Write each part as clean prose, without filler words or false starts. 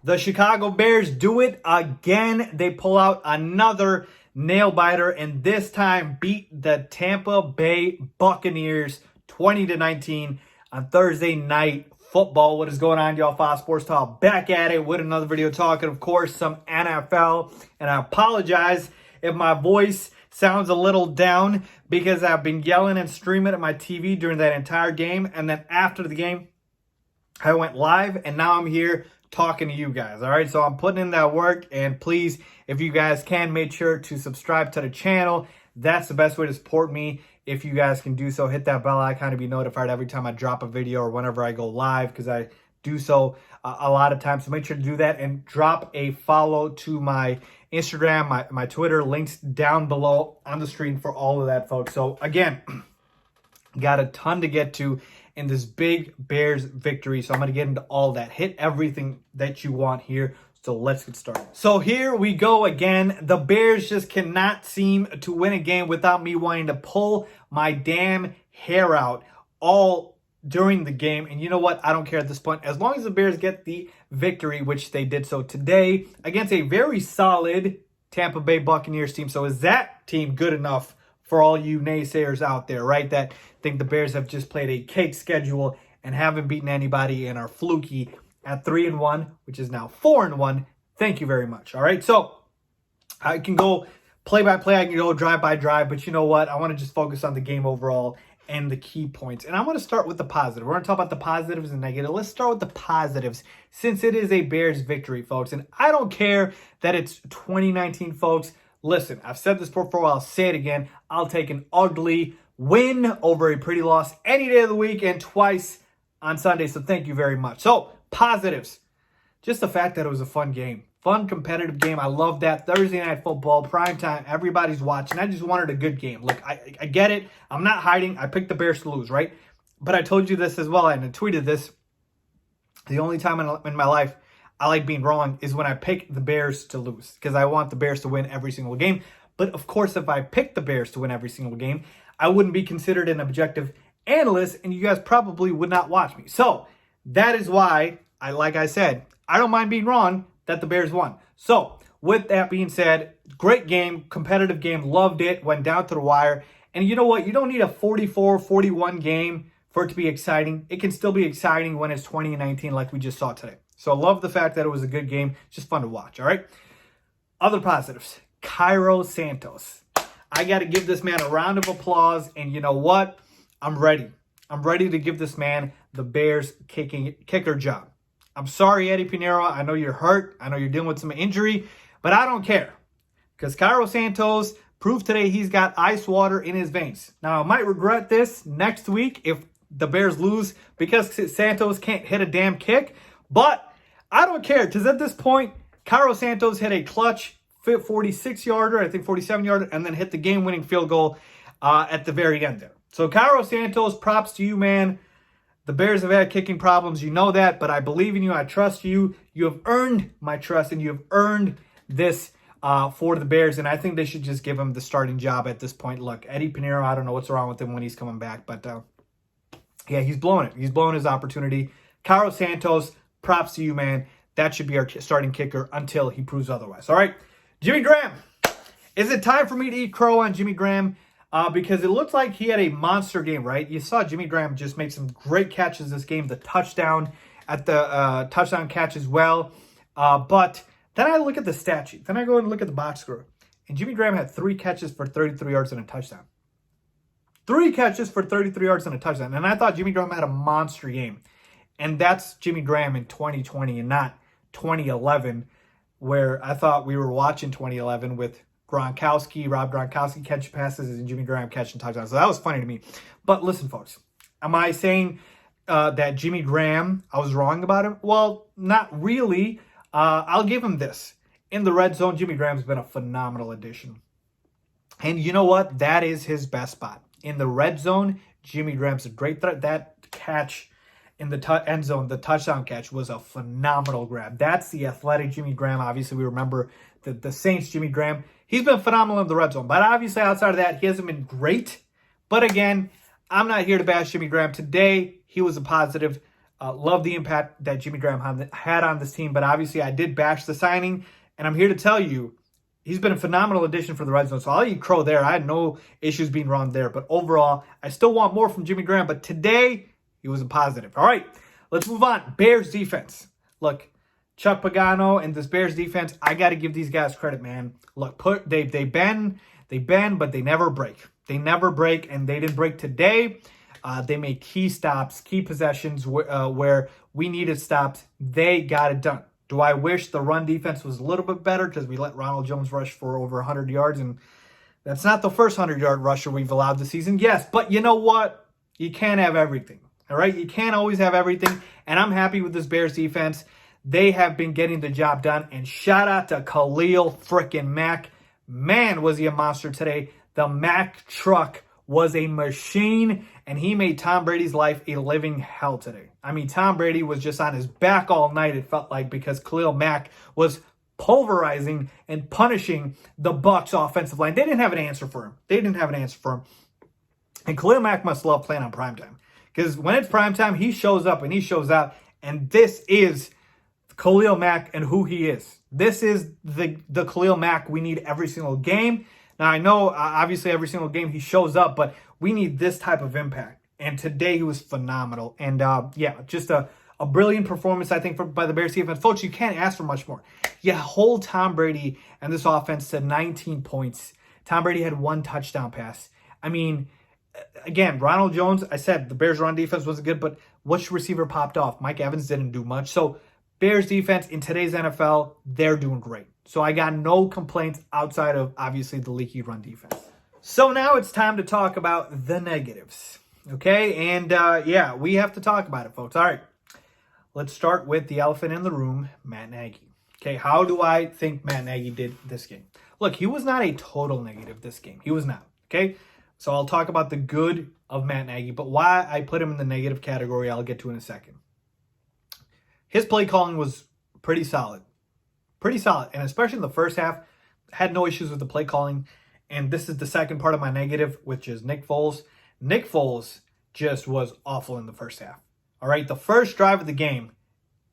The Chicago Bears do it again. They pull out another nail biter and this time beat the Tampa Bay Buccaneers 20-19 on Thursday Night Football. What is going on, y'all? Fox Sports Talk back at it with another video talking, of course, some NFL. And I apologize if my voice sounds a little down because I've been yelling and streaming at my TV during that entire game. And then after the game, I went live and now I'm here talking to you guys. All right, so I'm putting in that work, and please, if you guys can, make sure to subscribe to the channel. That's the best way to support me. If you guys can do so, hit that bell icon to be notified every time I drop a video or whenever I go live, because I do so a lot of times. So make sure to do that and drop a follow to my Instagram, my Twitter, links down below on the screen for all of that, folks. So again, got a ton to get to in this big Bears victory. So I'm going to get into all that. Hit everything that you want here. So let's get started. So here we go again. The Bears just cannot seem to win a game without me wanting to pull my damn hair out all during the game. And you know what? I don't care at this point. As long as the Bears get the victory, which they did so today against a very solid Tampa Bay Buccaneers team. So is that team good enough for all you naysayers out there, right? That think the Bears have just played a cake schedule and haven't beaten anybody and are fluky at 3-1, which is now 4-1. Thank you very much. All right, so I can go play by play, I can go drive by drive, but you know what? I want to just focus on the game overall and the key points. And I want to start with the positive. We're going to talk about the positives and negatives. Let's start with the positives, since it is a Bears victory, folks. And I don't care that it's 2019, folks. Listen, I've said this before, I'll say it again. I'll take an ugly win over a pretty loss any day of the week and twice on Sunday. So thank you very much. So positives, just the fact that it was a fun game, fun competitive game. I love that. Thursday Night Football, prime time, everybody's watching. I just wanted a good game. Look, I get it. I'm not hiding. I picked the Bears to lose, right? But I told you this as well, and I tweeted this. The only time in my life I like being wrong is when I pick the Bears to lose, because I want the Bears to win every single game. But of course, if I pick the Bears to win every single game, I wouldn't be considered an objective analyst, and you guys probably would not watch me. So that is why, like I said, I don't mind being wrong that the Bears won. So with that being said, great game, competitive game, loved it, went down to the wire. And you know what? You don't need a 44-41 game for it to be exciting. It can still be exciting when it's 20-19 like we just saw today. So I love the fact that it was a good game. Just fun to watch, all right? Other positives, Cairo Santos. I got to give this man a round of applause. And you know what? I'm ready. I'm ready to give this man the Bears kicker job. I'm sorry, Eddie Pinheiro. I know you're hurt. I know you're dealing with some injury. But I don't care. Because Cairo Santos proved today he's got ice water in his veins. Now, I might regret this next week if the Bears lose because Santos can't hit a damn kick. But I don't care, because at this point, Cairo Santos hit a clutch 46-yarder, I think 47-yarder, and then hit the game-winning field goal at the very end there. So Cairo Santos, props to you, man. The Bears have had kicking problems. You know that, but I believe in you. I trust you. You have earned my trust, and you have earned this for the Bears, and I think they should just give him the starting job at this point. Look, Eddie Pinheiro, I don't know what's wrong with him when he's coming back, but yeah, he's blowing it. He's blowing his opportunity. Cairo Santos, props to you, man. That should be our starting kicker until he proves otherwise. All right, Jimmy Graham. Is it time for me to eat crow on Jimmy Graham? Because it looked like he had a monster game, right? You saw Jimmy Graham just make some great catches this game. The touchdown at the touchdown catch as well. But then I look at the stat sheet. Then I go and look at the box score. And Jimmy Graham had 3 catches for 33 yards and a touchdown. 3 catches for 33 yards and a touchdown. And I thought Jimmy Graham had a monster game. And that's Jimmy Graham in 2020 and not 2011, where I thought we were watching 2011 with Rob Gronkowski catching passes and Jimmy Graham catching touchdowns. So that was funny to me. But listen, folks, am I saying that Jimmy Graham, I was wrong about him? Well, not really. I'll give him this. In the red zone, Jimmy Graham's been a phenomenal addition. And you know what? That is his best spot. In the red zone, Jimmy Graham's a great threat. That catch in the end zone, the touchdown catch, was a phenomenal grab. That's the athletic Jimmy Graham. Obviously, we remember the Saints Jimmy Graham. He's been phenomenal in the red zone. But obviously, outside of that, he hasn't been great. But again, I'm not here to bash Jimmy Graham. Today, he was a positive Love the impact that Jimmy Graham had on this team, but obviously I did bash the signing, and I'm here to tell you he's been a phenomenal addition for the Red Zone. So I'll eat crow there. I had no issues being wrong there, but overall, I still want more from Jimmy Graham, but today he was a positive. All right, let's move on. Bears defense. Look, Chuck Pagano and this Bears defense, I got to give these guys credit, man. Look, they bend, but they never break. They never break, and they didn't break today. They made key stops, key possessions where we needed stops. They got it done. Do I wish the run defense was a little bit better because we let Ronald Jones rush for over 100 yards, and that's not the first 100-yard rusher we've allowed this season? Yes, but you know what? You can't have everything, all right? You can't always have everything, and I'm happy with this Bears defense. They have been getting the job done, and shout out to Khalil frickin' Mack. Man, was he a monster today. The Mack truck was a machine, and he made Tom Brady's life a living hell today. I mean, Tom Brady was just on his back all night, it felt like, because Khalil Mack was pulverizing and punishing the Bucs offensive line. They didn't have an answer for him. And Khalil Mack must love playing on primetime, because when it's primetime, he shows up and he shows out, and this is Khalil Mack and who he is. This is the Khalil Mack we need every single game. Now, I know, obviously, every single game he shows up, but we need this type of impact. And today he was phenomenal. And, just a brilliant performance, I think, by the Bears defense. Folks, you can't ask for much more. You hold Tom Brady and this offense to 19 points. Tom Brady had 1 touchdown pass. I mean, again, Ronald Jones, I said the Bears' run defense wasn't good, but which receiver popped off? Mike Evans didn't do much. So, Bears defense in today's NFL, they're doing great. So I got no complaints outside of, obviously, the leaky run defense. So now it's time to talk about the negatives. Okay? And, we have to talk about it, folks. All right. Let's start with the elephant in the room, Matt Nagy. Okay, how do I think Matt Nagy did this game? Look, he was not a total negative this game. He was not. Okay? So I'll talk about the good of Matt Nagy, but why I put him in the negative category, I'll get to in a second. His play calling was pretty solid. And especially in the first half, had no issues with the play calling. And this is the second part of my negative, which is Nick Foles. Nick Foles just was awful in the first half. All right, the first drive of the game,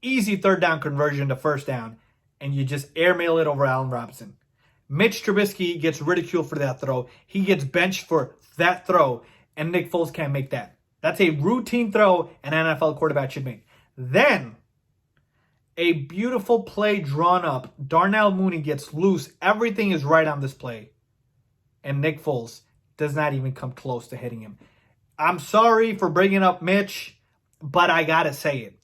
easy 3rd down conversion to 1st down, and you just airmail it over Allen Robinson. Mitch Trubisky gets ridiculed for that throw. He gets benched for that throw, and Nick Foles can't make that. That's a routine throw an NFL quarterback should make. Then, a beautiful play drawn up. Darnell Mooney gets loose. Everything is right on this play. And Nick Foles does not even come close to hitting him. I'm sorry for bringing up Mitch, but I got to say it.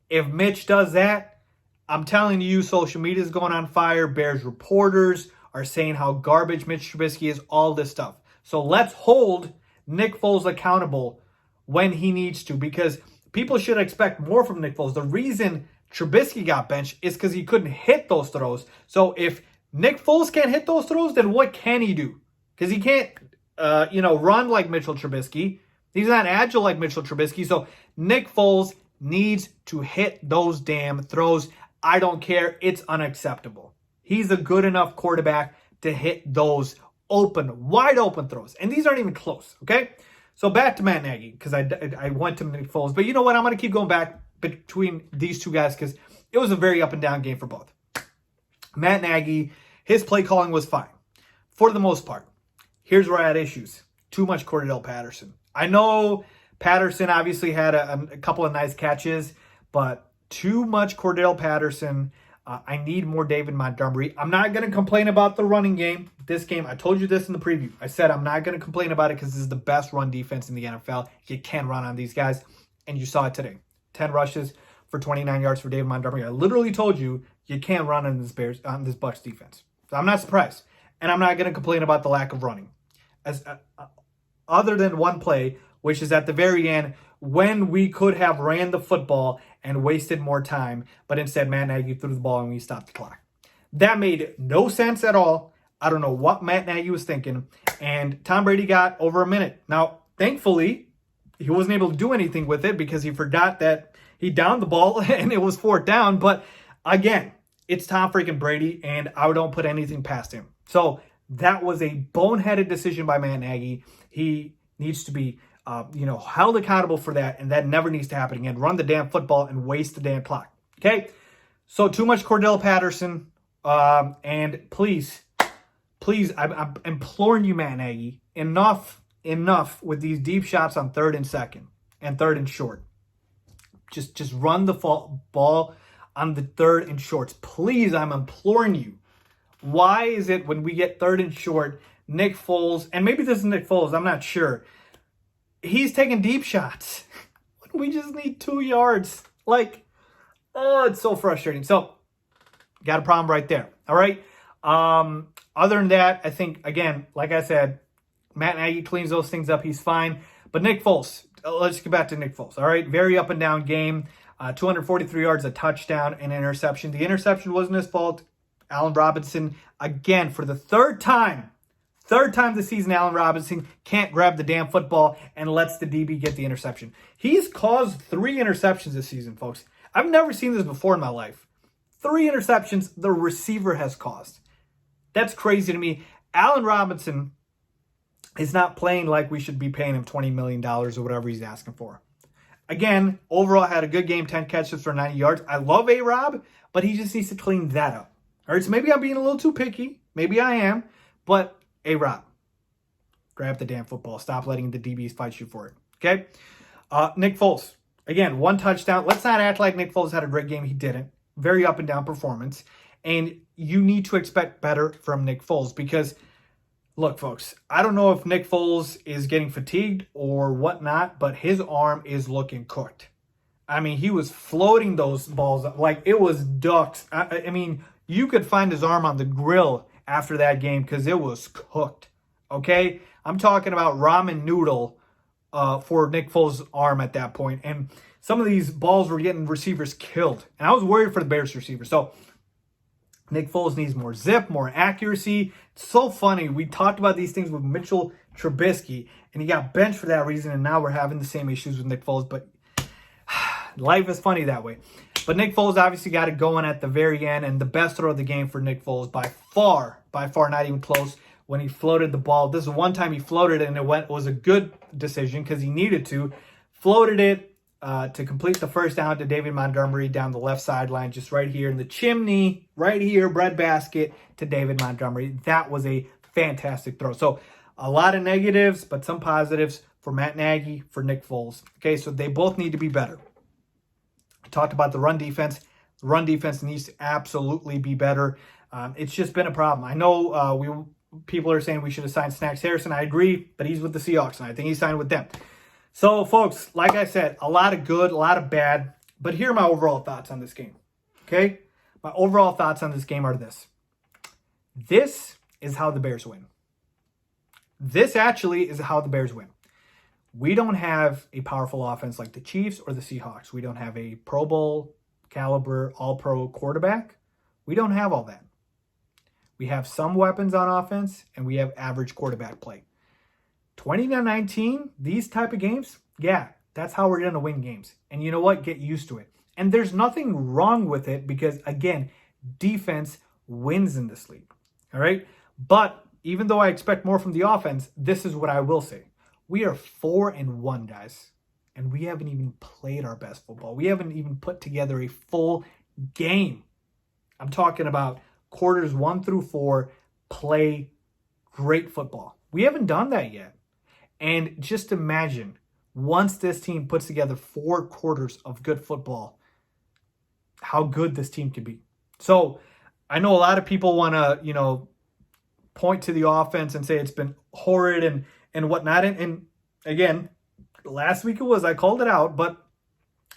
If Mitch does that, I'm telling you, social media is going on fire. Bears reporters are saying how garbage Mitch Trubisky is, all this stuff. So let's hold Nick Foles accountable when he needs to, because people should expect more from Nick Foles. The reason Trubisky got benched is because he couldn't hit those throws. So if Nick Foles can't hit those throws, then what can he do? Because he can't, run like Mitchell Trubisky. He's not agile like Mitchell Trubisky. So Nick Foles needs to hit those damn throws. I don't care. It's unacceptable. He's a good enough quarterback to hit those wide open throws. And these aren't even close, okay? So back to Matt Nagy, because I went to Nick Foles. But you know what? I'm going to keep going back between these two guys because it was a very up and down game for both. Matt Nagy, his play calling was fine for the most part. Here's where I had issues. Too much Cordell Patterson. I know Patterson obviously had a couple of nice catches, but too much Cordell Patterson. I need more David Montgomery. I'm not going to complain about the running game. This game, I told you this in the preview. I said I'm not going to complain about it because this is the best run defense in the NFL. You can run on these guys, and you saw it today. 10 rushes for 29 yards for David Montgomery. I literally told you can't run on this Bucs defense. So I'm not surprised. And I'm not going to complain about the lack of running. Other than one play, which is at the very end, when we could have ran the football and wasted more time, but instead Matt Nagy threw the ball and we stopped the clock. That made no sense at all. I don't know what Matt Nagy was thinking. And Tom Brady got over a minute. Now, thankfully, he wasn't able to do anything with it because he forgot that he downed the ball and it was 4th down. But again, it's Tom freaking Brady, and I don't put anything past him. So that was a boneheaded decision by Matt Nagy. He needs to be held accountable for that, and that never needs to happen again. Run the damn football and waste the damn clock. Okay? So too much Cordell Patterson, and please, I'm imploring you, Matt Nagy, enough with these deep shots on 3rd and 2nd and 3rd and short. Just run the ball on the 3rd and shorts. Please, I'm imploring you. Why is it when we get 3rd and short, Nick Foles, and maybe this is Nick Foles, I'm not sure, he's taking deep shots when we just need 2 yards? It's so frustrating. So, got a problem right there. All right. Other than that, I think, again, like I said, Matt Nagy cleans those things up. He's fine. But Nick Foles, let's get back to Nick Foles. All right. Very up and down game. 243 yards, a touchdown, and an interception. The interception wasn't his fault. Allen Robinson, again, for the third time this season, Allen Robinson can't grab the damn football and lets the DB get the interception. He's caused 3 interceptions this season, folks. I've never seen this before in my life. 3 interceptions the receiver has caused. That's crazy to me. Allen Robinson is not playing like we should be paying him $20 million or whatever he's asking for. Again, overall had a good game, 10 catches for 90 yards. I love A-Rob, but he just needs to clean that up. All right, so maybe I'm being a little too picky. Maybe I am. But A-Rob, grab the damn football. Stop letting the DBs fight you for it. Okay? Nick Foles. Again, 1 touchdown. Let's not act like Nick Foles had a great game. He didn't. Very up and down performance. And you need to expect better from Nick Foles because, look, folks, I don't know if Nick Foles is getting fatigued or whatnot, but his arm is looking cooked. I mean, he was floating those balls like it was ducks. I mean, you could find his arm on the grill after that game because it was cooked. Okay? I'm talking about ramen noodle for Nick Foles' arm at that point. And some of these balls were getting receivers killed. And I was worried for the Bears receivers. So Nick Foles needs more zip, more accuracy. It's so funny. We talked about these things with Mitchell Trubisky, and he got benched for that reason, and now we're having the same issues with Nick Foles. But life is funny that way. But Nick Foles obviously got it going at the very end, and the best throw of the game for Nick Foles by far, not even close, when he floated the ball. This is one time he floated it, and it was a good decision because he needed to. Floated it to complete the first down to David Montgomery down the left sideline, just right here in the chimney, right here, breadbasket to David Montgomery. That was a fantastic throw. So a lot of negatives, but some positives for Matt Nagy, for Nick Foles. Okay, so they both need to be better. I talked about the run defense. The run defense needs to absolutely be better. It's just been a problem. I know people are saying we should have signed Snacks Harrison. I agree, but he's with the Seahawks, and I think he signed with them. So, folks, like I said, a lot of good, a lot of bad. But here are my overall thoughts on this game. Okay? My overall thoughts on this game are this. This is how the Bears win. This actually is how the Bears win. We don't have a powerful offense like the Chiefs or the Seahawks. We don't have a Pro Bowl caliber, all-pro quarterback. We don't have all that. We have some weapons on offense, and we have average quarterback play. 20-19, these type of games, yeah, that's how we're going to win games. And you know what? Get used to it. And there's nothing wrong with it because, again, defense wins in this league. All right? But even though I expect more from the offense, this is what I will say. We are 4-1, guys. And we haven't even played our best football. We haven't even put together a full game. I'm talking about quarters 1 through 4, play great football. We haven't done that yet. And just imagine, once this team puts together 4 quarters of good football, how good this team can be. So I know a lot of people want to, point to the offense and say it's been horrid and whatnot. And again, last week I called it out, but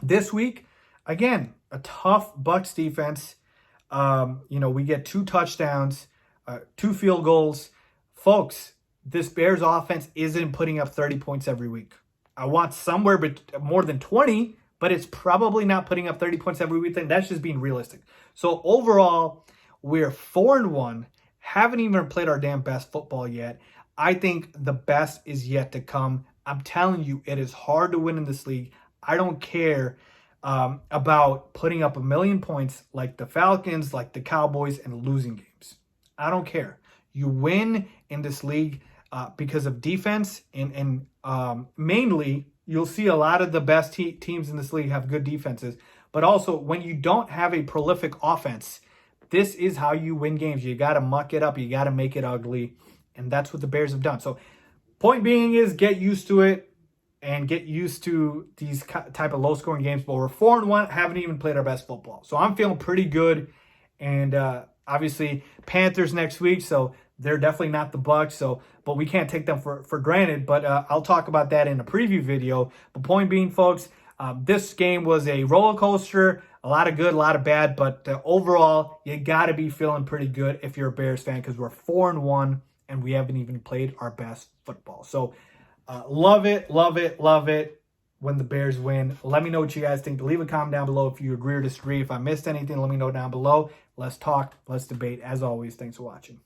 this week, again, a tough Bucs defense. We get 2 touchdowns, 2 field goals. Folks, this Bears offense isn't putting up 30 points every week. I want somewhere more than 20, but it's probably not putting up 30 points every week. And that's just being realistic. So overall, we're 4-1, haven't even played our damn best football yet. I think the best is yet to come. I'm telling you, it is hard to win in this league. I don't care about putting up 1,000,000 points like the Falcons, like the Cowboys, and losing games. I don't care. You win in this league because of defense and mainly you'll see a lot of the best teams in this league have good defenses. But also when you don't have a prolific offense, this is how you win games. You got to muck it up. You got to make it ugly. And that's what the Bears have done. So point being is get used to it and get used to these type of low-scoring games. But we're 4-1, haven't even played our best football. So I'm feeling pretty good. And obviously Panthers next week, so they're definitely not the Bucs. So, but we can't take them for granted. But I'll talk about that in a preview video. But point being, folks, this game was a roller coaster. A lot of good, a lot of bad. But overall, you got to be feeling pretty good if you're a Bears fan because we're 4-1 and we haven't even played our best football. So love it, love it, love it when the Bears win. Let me know what you guys think. Leave a comment down below if you agree or disagree. If I missed anything, let me know down below. Let's talk. Let's debate. As always, thanks for watching.